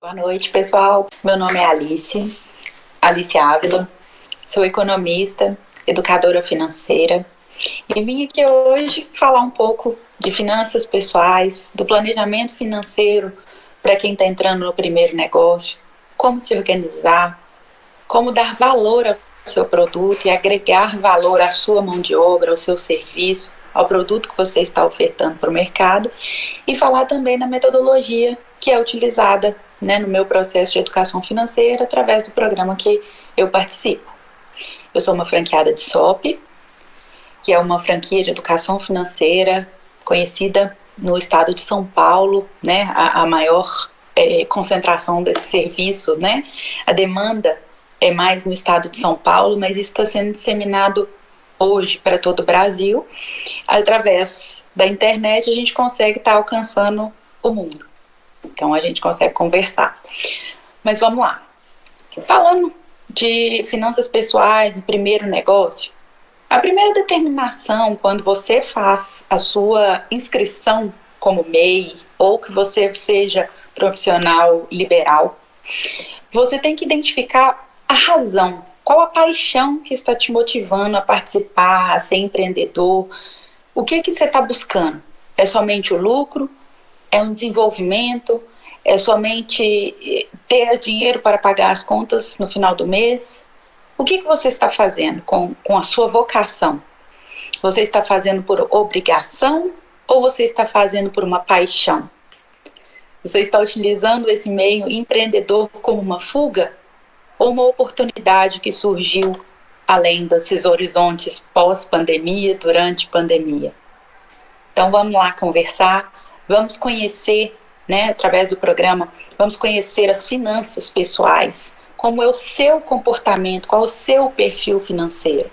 Boa noite, pessoal. Meu nome é Alice Ávila. Sou economista, educadora financeira e vim aqui hoje falar um pouco de finanças pessoais, do planejamento financeiro para quem está entrando no primeiro negócio, como se organizar, como dar valor ao seu produto e agregar valor à sua mão de obra, ao seu serviço, ao produto que você está ofertando para o mercado, e falar também da metodologia que é utilizada, no meu processo de educação financeira através do programa que eu participo. Eu sou uma franqueada de SOP, que é uma franquia de educação financeira conhecida no estado de São Paulo, a maior concentração desse serviço, a demanda é mais no estado de São Paulo, mas isso está sendo disseminado hoje para todo o Brasil. Através da internet a gente consegue estar alcançando o mundo. Então a gente consegue conversar. Mas vamos lá. Falando de finanças pessoais, no primeiro negócio, a primeira determinação quando você faz a sua inscrição como MEI ou que você seja profissional liberal, você tem que identificar a razão, qual a paixão que está te motivando a participar, a ser empreendedor. O que você está buscando? É somente o lucro? É um desenvolvimento? É somente ter dinheiro para pagar as contas no final do mês? O que você está fazendo com a sua vocação? Você está fazendo por obrigação ou você está fazendo por uma paixão? Você está utilizando esse meio empreendedor como uma fuga ou uma oportunidade que surgiu além desses horizontes pós-pandemia, durante pandemia? Então vamos lá conversar, vamos conhecer, através do programa, vamos conhecer as finanças pessoais, como é o seu comportamento, qual é o seu perfil financeiro.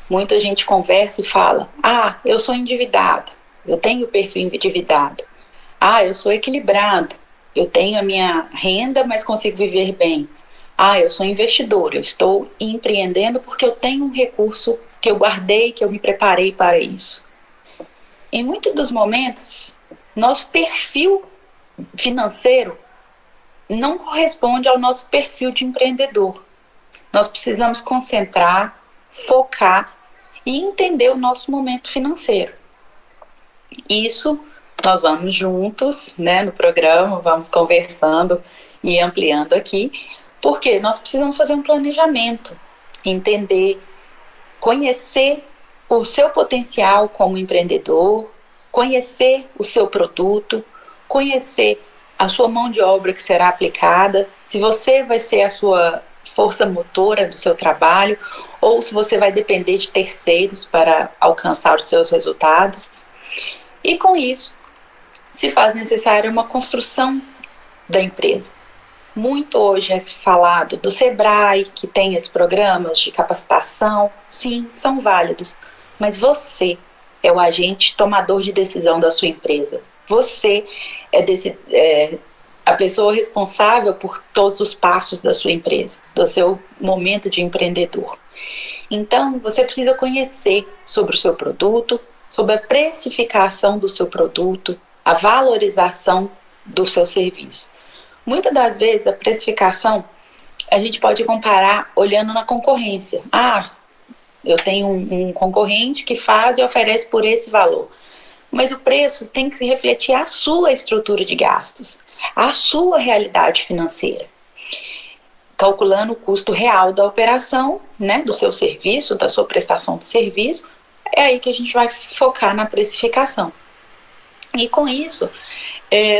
Muita gente conversa e fala, eu sou endividado, eu tenho perfil endividado. Eu sou equilibrado, eu tenho a minha renda, mas consigo viver bem. Eu sou investidor, eu estou empreendendo porque eu tenho um recurso que eu guardei, que eu me preparei para isso. Em muitos dos momentos, nosso perfil financeiro não corresponde ao nosso perfil de empreendedor. Nós precisamos concentrar, focar e entender o nosso momento financeiro. Isso nós vamos juntos, no programa, vamos conversando e ampliando aqui, porque nós precisamos fazer um planejamento, entender, conhecer o seu potencial como empreendedor, conhecer o seu produto, conhecer a sua mão de obra que será aplicada, se você vai ser a sua força motora do seu trabalho ou se você vai depender de terceiros para alcançar os seus resultados. E com isso, se faz necessária uma construção da empresa. Muito hoje é falado do Sebrae, que tem esses programas de capacitação. Sim, são válidos, mas você é o agente tomador de decisão da sua empresa. Você é a pessoa responsável por todos os passos da sua empresa, do seu momento de empreendedor. Então, você precisa conhecer sobre o seu produto, sobre a precificação do seu produto, a valorização do seu serviço. Muitas das vezes, a precificação, a gente pode comparar olhando na concorrência. Eu tenho um concorrente que faz e oferece por esse valor. Mas o preço tem que se refletir a sua estrutura de gastos, a sua realidade financeira. Calculando o custo real da operação, do seu serviço, da sua prestação de serviço, é aí que a gente vai focar na precificação. E com isso,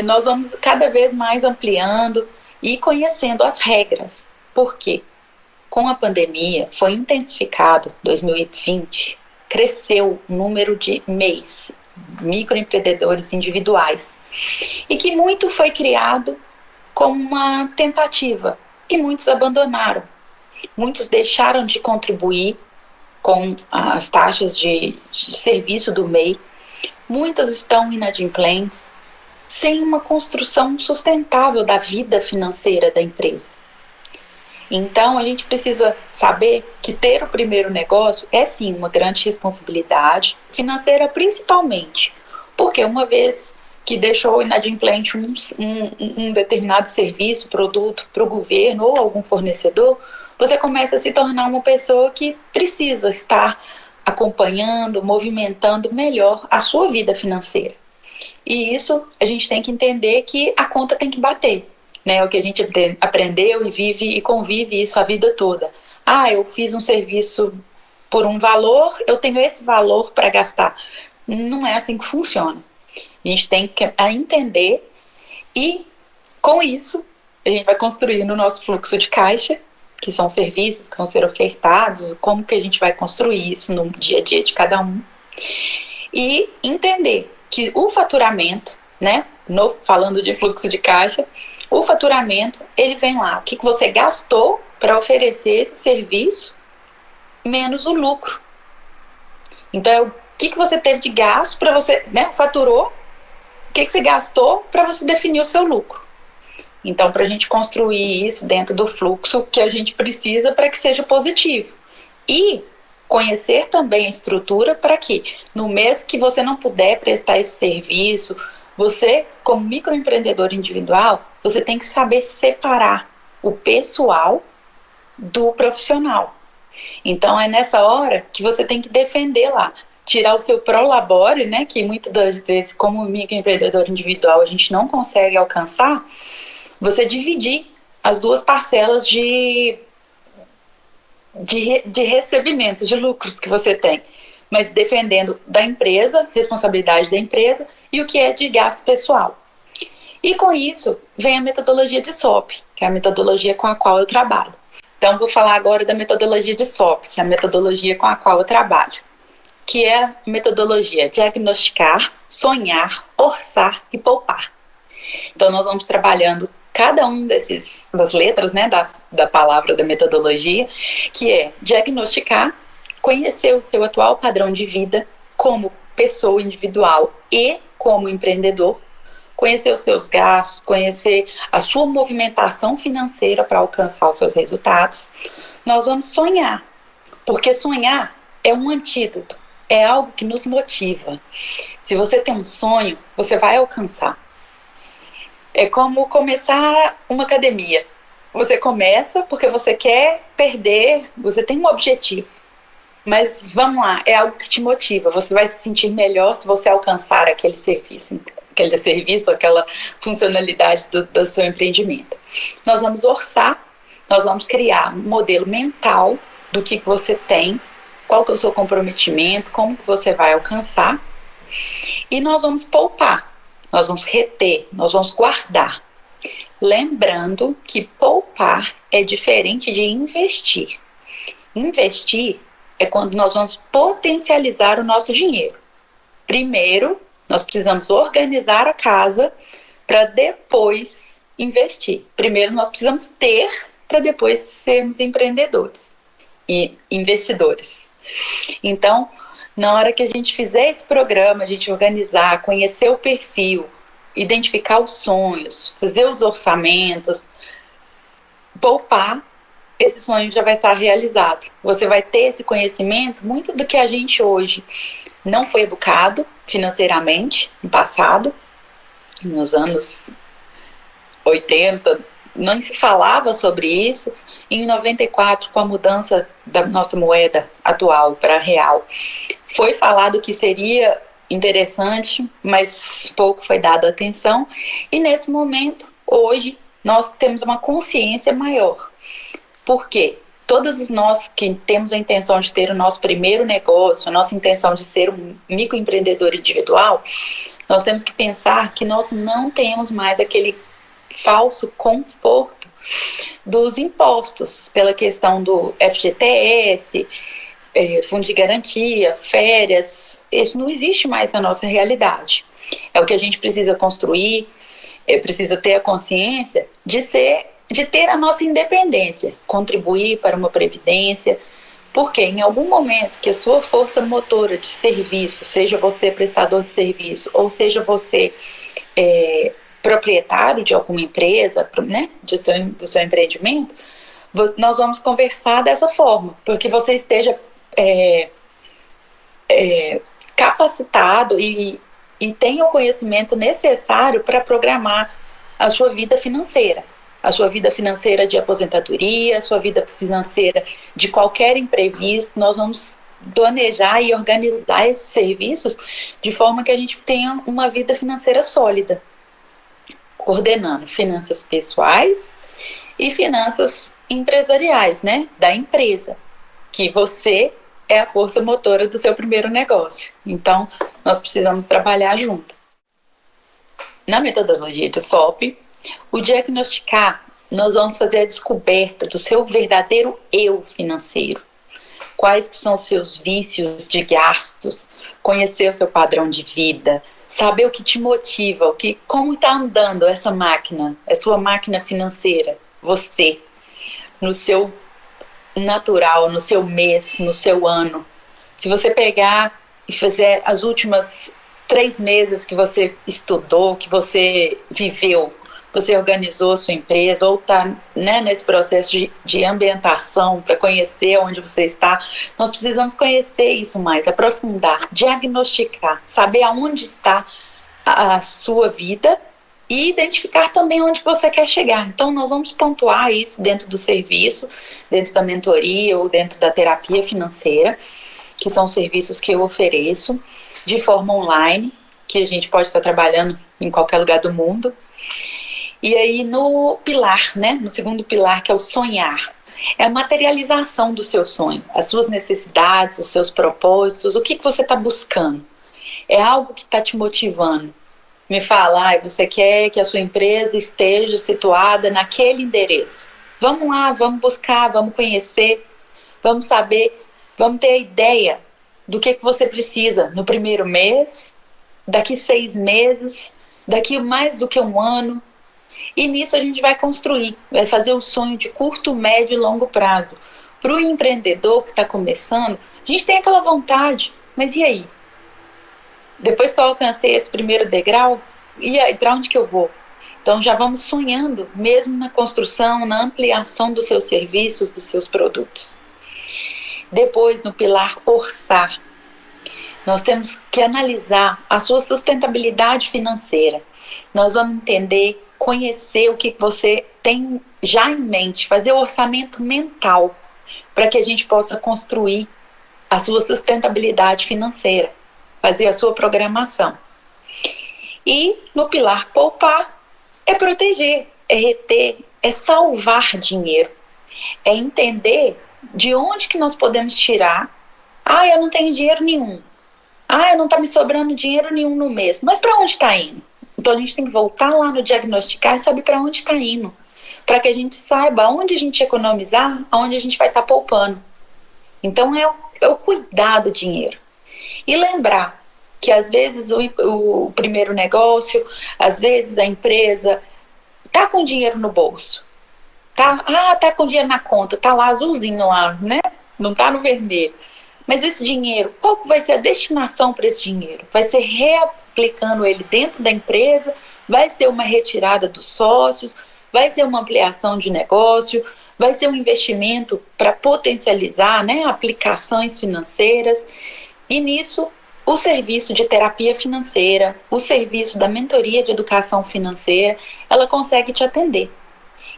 nós vamos cada vez mais ampliando e conhecendo as regras. Por quê? Com a pandemia, foi intensificado, 2020, cresceu o número de MEIs, microempreendedores individuais, e que muito foi criado como uma tentativa, e muitos abandonaram. Muitos deixaram de contribuir com as taxas de serviço do MEI, muitas estão inadimplentes, sem uma construção sustentável da vida financeira da empresa. Então, a gente precisa saber que ter o primeiro negócio é sim uma grande responsabilidade financeira, principalmente porque uma vez que deixou inadimplente um determinado serviço, produto para o governo ou algum fornecedor, você começa a se tornar uma pessoa que precisa estar acompanhando, movimentando melhor a sua vida financeira. E isso a gente tem que entender que a conta tem que bater, né? O que a gente aprendeu e vive e convive isso a vida toda. Eu fiz um serviço por um valor, eu tenho esse valor para gastar. Não é assim que funciona. A gente tem que entender e, com isso, a gente vai construindo o nosso fluxo de caixa, que são serviços que vão ser ofertados, como que a gente vai construir isso no dia a dia de cada um. E entender que o faturamento, né, falando de fluxo de caixa, o faturamento, ele vem lá, o que você gastou para oferecer esse serviço, menos o lucro. Então, o que você teve de gasto para você, né, faturou, o que você gastou para você definir o seu lucro. Então, para a gente construir isso dentro do fluxo que a gente precisa para que seja positivo. E conhecer também a estrutura para que, no mês que você não puder prestar esse serviço, você, como microempreendedor individual, você tem que saber separar o pessoal do profissional. Então, é nessa hora que você tem que defender lá, tirar o seu prolabore, né, que muitas das vezes, como microempreendedor individual, a gente não consegue alcançar, você dividir as duas parcelas de recebimento, de lucros que você tem, mas defendendo da empresa, responsabilidade da empresa e o que é de gasto pessoal. E com isso vem a metodologia de SOP, que é a metodologia com a qual eu trabalho. Então vou falar agora da metodologia de SOP, que é a metodologia com a qual eu trabalho, que é a metodologia diagnosticar, sonhar, orçar e poupar. Então nós vamos trabalhando cada um das letras, né, da palavra da metodologia, que é diagnosticar, conhecer o seu atual padrão de vida como pessoa individual e como empreendedor, conhecer os seus gastos, conhecer a sua movimentação financeira para alcançar os seus resultados. Nós vamos sonhar, porque sonhar é um antídoto, é algo que nos motiva. Se você tem um sonho, você vai alcançar. É como começar uma academia. Você começa porque você quer perder, você tem um objetivo. Mas vamos lá, é algo que te motiva. Você vai se sentir melhor se você alcançar aquele serviço, aquela funcionalidade do seu empreendimento. Nós vamos orçar, nós vamos criar um modelo mental do que você tem, qual que é o seu comprometimento, como que você vai alcançar. E nós vamos poupar. Nós vamos reter, nós vamos guardar. Lembrando que poupar é diferente de investir. Investir é quando nós vamos potencializar o nosso dinheiro. Primeiro, nós precisamos organizar a casa para depois investir. Primeiro, nós precisamos ter para depois sermos empreendedores e investidores. Então, na hora que a gente fizer esse programa, a gente organizar, conhecer o perfil, identificar os sonhos, fazer os orçamentos, poupar, esse sonho já vai estar realizado. Você vai ter esse conhecimento, muito do que a gente hoje não foi educado financeiramente no passado, nos anos 80, não se falava sobre isso. Em 94, com a mudança da nossa moeda atual para real, foi falado que seria interessante, mas pouco foi dado atenção. E nesse momento, hoje, nós temos uma consciência maior. Por quê? Todos nós que temos a intenção de ter o nosso primeiro negócio, a nossa intenção de ser um microempreendedor individual, nós temos que pensar que nós não temos mais aquele falso conforto dos impostos, pela questão do FGTS, fundo de garantia, férias. Isso não existe mais na nossa realidade. É o que a gente precisa construir, precisa ter a consciência de ter a nossa independência, contribuir para uma previdência, porque em algum momento que a sua força motora de serviço, seja você prestador de serviço, ou seja você proprietário de alguma empresa, né, do seu empreendimento, nós vamos conversar dessa forma, porque você esteja capacitado e e tenha o conhecimento necessário para programar a sua vida financeira. A sua vida financeira de aposentadoria, a sua vida financeira de qualquer imprevisto. Nós vamos planejar e organizar esses serviços de forma que a gente tenha uma vida financeira sólida, coordenando finanças pessoais e finanças empresariais, né, da empresa, que você é a força motora do seu primeiro negócio. Então, nós precisamos trabalhar junto. Na metodologia de SOP, o diagnosticar, nós vamos fazer a descoberta do seu verdadeiro eu financeiro. Quais que são os seus vícios de gastos, conhecer o seu padrão de vida, saber o que te motiva, como está andando essa máquina, a sua máquina financeira, você, no seu natural, no seu mês, no seu ano. Se você pegar e fazer as últimas 3 meses que você estudou, que você viveu, você organizou a sua empresa ou está, né, nesse processo de ambientação para conhecer onde você está, nós precisamos conhecer isso mais, aprofundar, diagnosticar, saber aonde está a sua vida e identificar também onde você quer chegar. Então, nós vamos pontuar isso dentro do serviço, dentro da mentoria ou dentro da terapia financeira, que são serviços que eu ofereço de forma online, que a gente pode estar trabalhando em qualquer lugar do mundo. E aí no pilar, né, no segundo pilar, que é o sonhar, é a materialização do seu sonho, as suas necessidades, os seus propósitos, o que você está buscando. É algo que está te motivando. Me fala, você quer que a sua empresa esteja situada naquele endereço. Vamos lá, vamos buscar, vamos conhecer, vamos saber, vamos ter a ideia do que você precisa no primeiro mês, daqui 6 meses, daqui mais do que 1 ano. E nisso a gente vai construir, vai fazer o sonho de curto, médio e longo prazo. Para o empreendedor que está começando, a gente tem aquela vontade, mas e aí? Depois que eu alcancei esse primeiro degrau, e aí, para onde que eu vou? Então já vamos sonhando, mesmo na construção, na ampliação dos seus serviços, dos seus produtos. Depois, no pilar orçar, nós temos que analisar a sua sustentabilidade financeira. Nós vamos entender, conhecer o que você tem já em mente, fazer o orçamento mental, para que a gente possa construir a sua sustentabilidade financeira, fazer a sua programação. E no pilar poupar, é proteger, é reter, é salvar dinheiro, é entender de onde que nós podemos tirar. Eu não tenho dinheiro nenhum. Não está me sobrando dinheiro nenhum no mês. Mas para onde está indo? Então a gente tem que voltar lá no diagnosticar e saber para onde está indo, para que a gente saiba onde a gente economizar, aonde a gente vai estar poupando. Então é o cuidar do dinheiro. E lembrar que às vezes o primeiro negócio, às vezes a empresa tá com dinheiro no bolso, tá com dinheiro na conta, tá lá azulzinho lá, né? Não tá no vermelho. Mas esse dinheiro, qual vai ser a destinação para esse dinheiro? Vai ser reaplicando ele dentro da empresa? Vai ser uma retirada dos sócios? Vai ser uma ampliação de negócio? Vai ser um investimento para potencializar, né, aplicações financeiras? E nisso, o serviço de terapia financeira, o serviço da mentoria de educação financeira, ela consegue te atender.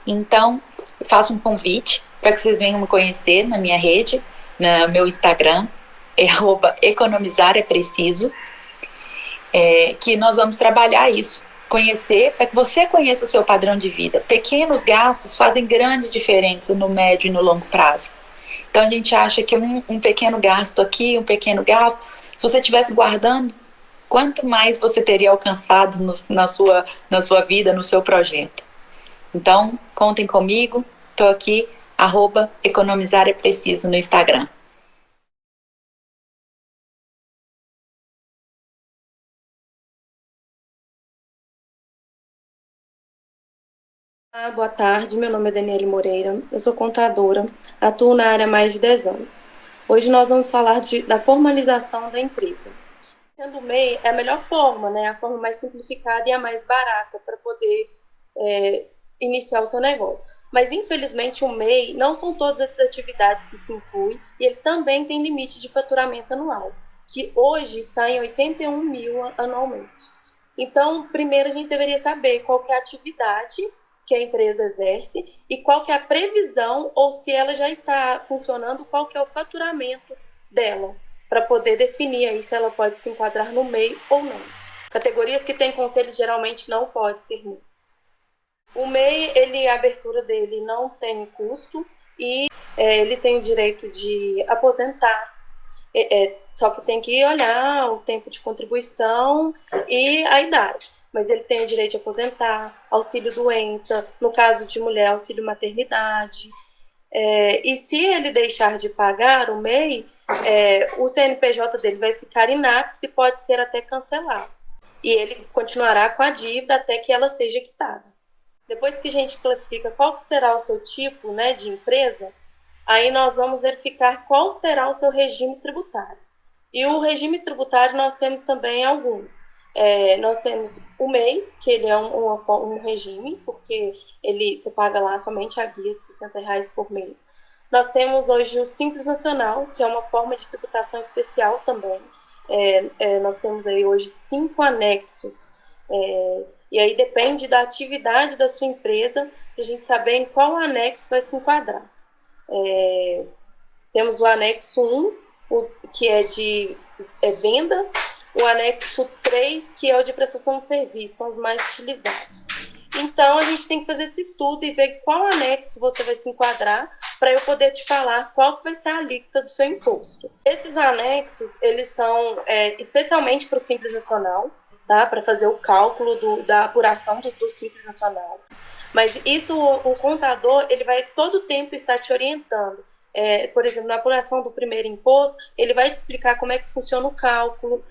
Então, eu faço um convite para que vocês venham me conhecer na minha rede, no meu Instagram, @economizar-é-preciso, que nós vamos trabalhar isso, conhecer, para que você conheça o seu padrão de vida. Pequenos gastos fazem grande diferença no médio e no longo prazo. Então a gente acha que um pequeno gasto aqui, um pequeno gasto, se você estivesse guardando, quanto mais você teria alcançado na sua vida, no seu projeto. Então, contem comigo, estou aqui, @economizar-é-preciso no Instagram. Boa tarde, meu nome é Daniele Moreira, eu sou contadora, atuo na área há mais de 10 anos. Hoje nós vamos falar da formalização da empresa. Sendo o MEI é a melhor forma, né? A forma mais simplificada e a mais barata para poder iniciar o seu negócio. Mas, infelizmente, o MEI não são todas essas atividades que se incluem e ele também tem limite de faturamento anual. que hoje está em 81 mil anualmente. Então, primeiro a gente deveria saber qual que é a atividade que a empresa exerce e qual que é a previsão, ou se ela já está funcionando, qual que é o faturamento dela, para poder definir aí se ela pode se enquadrar no MEI ou não. Categorias que têm conselhos geralmente não pode ser MEI. O MEI, a abertura dele não tem custo e ele tem o direito de aposentar, só que tem que olhar o tempo de contribuição e a idade. Mas ele tem o direito de aposentar, auxílio doença, no caso de mulher, auxílio maternidade. E se ele deixar de pagar o MEI, o CNPJ dele vai ficar inapto e pode ser até cancelado. E ele continuará com a dívida até que ela seja quitada. Depois que a gente classifica qual será o seu tipo, né, de empresa, aí nós vamos verificar qual será o seu regime tributário. E o regime tributário nós temos também alguns. Nós temos o MEI, que ele é um regime, porque você paga lá somente a guia de R$60 por mês. Nós temos hoje o Simples Nacional, que é uma forma de tributação especial também. Nós temos aí hoje 5 anexos. E aí depende da atividade da sua empresa, para a gente saber em qual anexo vai se enquadrar. Temos o anexo 1, que é de venda, o anexo 3, que é o de prestação de serviço, são os mais utilizados. Então, a gente tem que fazer esse estudo e ver qual anexo você vai se enquadrar, para eu poder te falar qual que vai ser a alíquota do seu imposto. Esses anexos, eles são especialmente para o Simples Nacional, tá? Para fazer o cálculo da apuração do Simples Nacional. Mas isso, o contador, ele vai todo o tempo estar te orientando. Por exemplo, na apuração do primeiro imposto, ele vai te explicar como é que funciona o cálculo,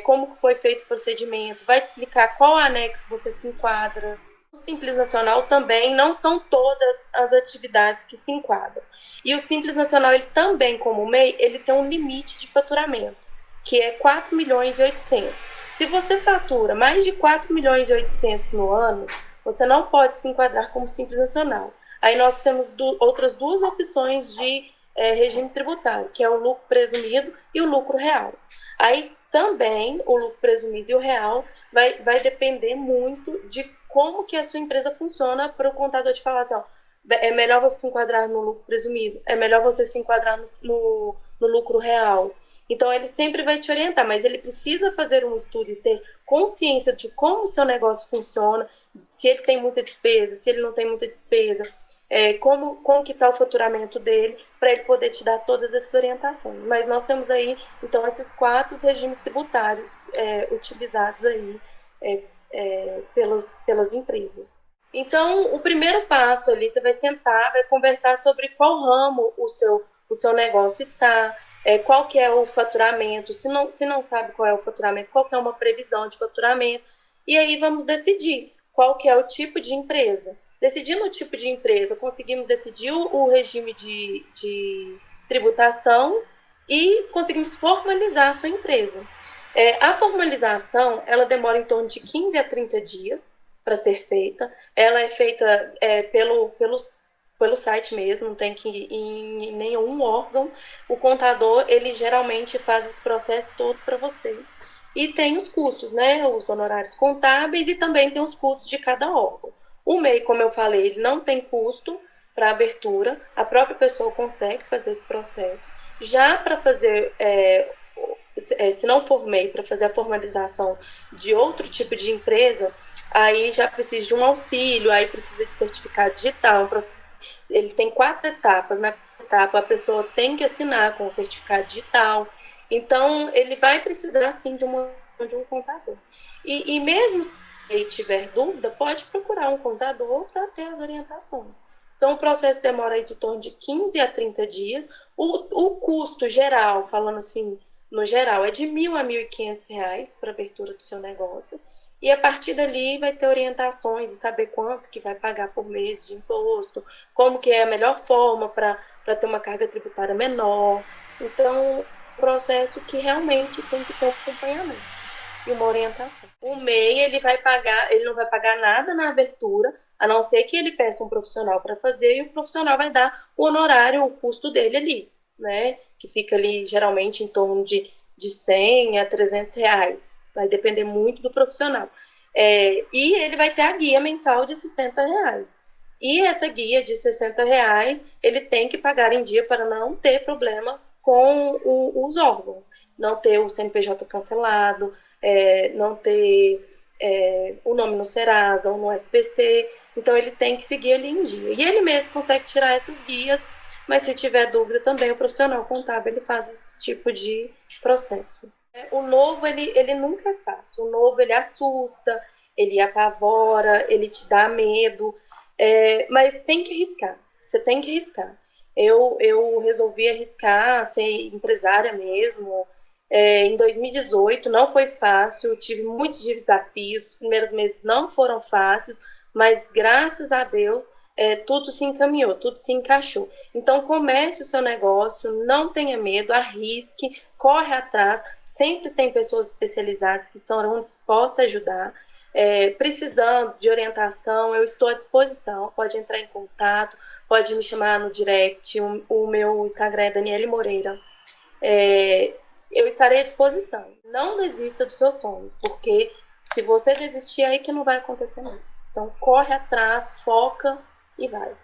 como foi feito o procedimento, vai te explicar qual anexo você se enquadra. O Simples Nacional também não são todas as atividades que se enquadram. E o Simples Nacional, ele também, como o MEI, ele tem um limite de faturamento, que é 4 milhões e 800. Se você fatura mais de 4 milhões e 800 no ano, você não pode se enquadrar como Simples Nacional. Aí nós temos outras 2 opções de regime tributário, que é o lucro presumido e o lucro real. Aí também o lucro presumido e o real vai depender muito de como que a sua empresa funciona, para o contador te falar assim, ó, é melhor você se enquadrar no lucro presumido, é melhor você se enquadrar no lucro real. Então, ele sempre vai te orientar, mas ele precisa fazer um estudo e ter consciência de como o seu negócio funciona, se ele tem muita despesa, se ele não tem muita despesa, como que está o faturamento dele, para ele poder te dar todas essas orientações. Mas nós temos aí, então, esses 4 regimes tributários utilizados aí pelas empresas. Então, o primeiro passo ali, você vai sentar, vai conversar sobre qual ramo o seu negócio está, qual que é o faturamento, se não sabe qual é o faturamento, qual que é uma previsão de faturamento, e aí vamos decidir qual que é o tipo de empresa. Decidindo o tipo de empresa, conseguimos decidir o regime de tributação e conseguimos formalizar a sua empresa. A formalização, ela demora em torno de 15 a 30 dias para ser feita. Ela é feita pelo site mesmo, não tem que ir em nenhum órgão. O contador, ele geralmente faz esse processo todo para você. E tem os custos, né? Os honorários contábeis, e também tem os custos de cada órgão. O MEI, como eu falei, ele não tem custo para abertura, a própria pessoa consegue fazer esse processo. Já para fazer, se não for MEI, para fazer a formalização de outro tipo de empresa, aí já precisa de um auxílio, aí precisa de certificado digital. Ele tem 4 etapas. Na etapa, a pessoa tem que assinar com o certificado digital. Então, ele vai precisar, sim, de um contador. E mesmo se ele tiver dúvida, pode procurar um contador para ter as orientações. Então, o processo demora aí de torno de 15 a 30 dias. O custo geral, falando assim, no geral, é de R$1.000 a R$1.500 para a abertura do seu negócio. E a partir dali vai ter orientações e saber quanto que vai pagar por mês de imposto, como que é a melhor forma para ter uma carga tributária menor. Então, um processo que realmente tem que ter um acompanhamento e uma orientação. O MEI, ele não vai pagar nada na abertura, a não ser que ele peça um profissional para fazer, e o profissional vai dar o honorário, o custo dele ali, né? Que fica ali geralmente em torno de de 100 a 300 reais. Vai depender muito do profissional. E ele vai ter a guia mensal de 60 reais. E essa guia de 60 reais, ele tem que pagar em dia para não ter problema com os órgãos. Não ter o CNPJ cancelado, não ter o nome no Serasa ou no SPC. Então, ele tem que seguir ali em dia. E ele mesmo consegue tirar essas guias, mas se tiver dúvida também, o profissional contábil ele faz esse tipo de processo. O novo, ele nunca é fácil. O novo, ele assusta, ele apavora, ele te dá medo, mas tem que arriscar. Você tem que arriscar. Eu resolvi arriscar, ser empresária mesmo. Em 2018 não foi fácil, tive muitos desafios. Os primeiros meses não foram fáceis, mas graças a Deus tudo se encaminhou, tudo se encaixou. Então comece o seu negócio, não tenha medo, arrisque, corre atrás. Sempre tem pessoas especializadas que estarão dispostas a ajudar. Precisando de orientação, eu estou à disposição. Pode entrar em contato, pode me chamar no direct. O meu Instagram é Daniele Moreira. Eu estarei à disposição. Não desista dos seus sonhos, porque se você desistir, é aí que não vai acontecer mais. Então, corre atrás, foca e vai.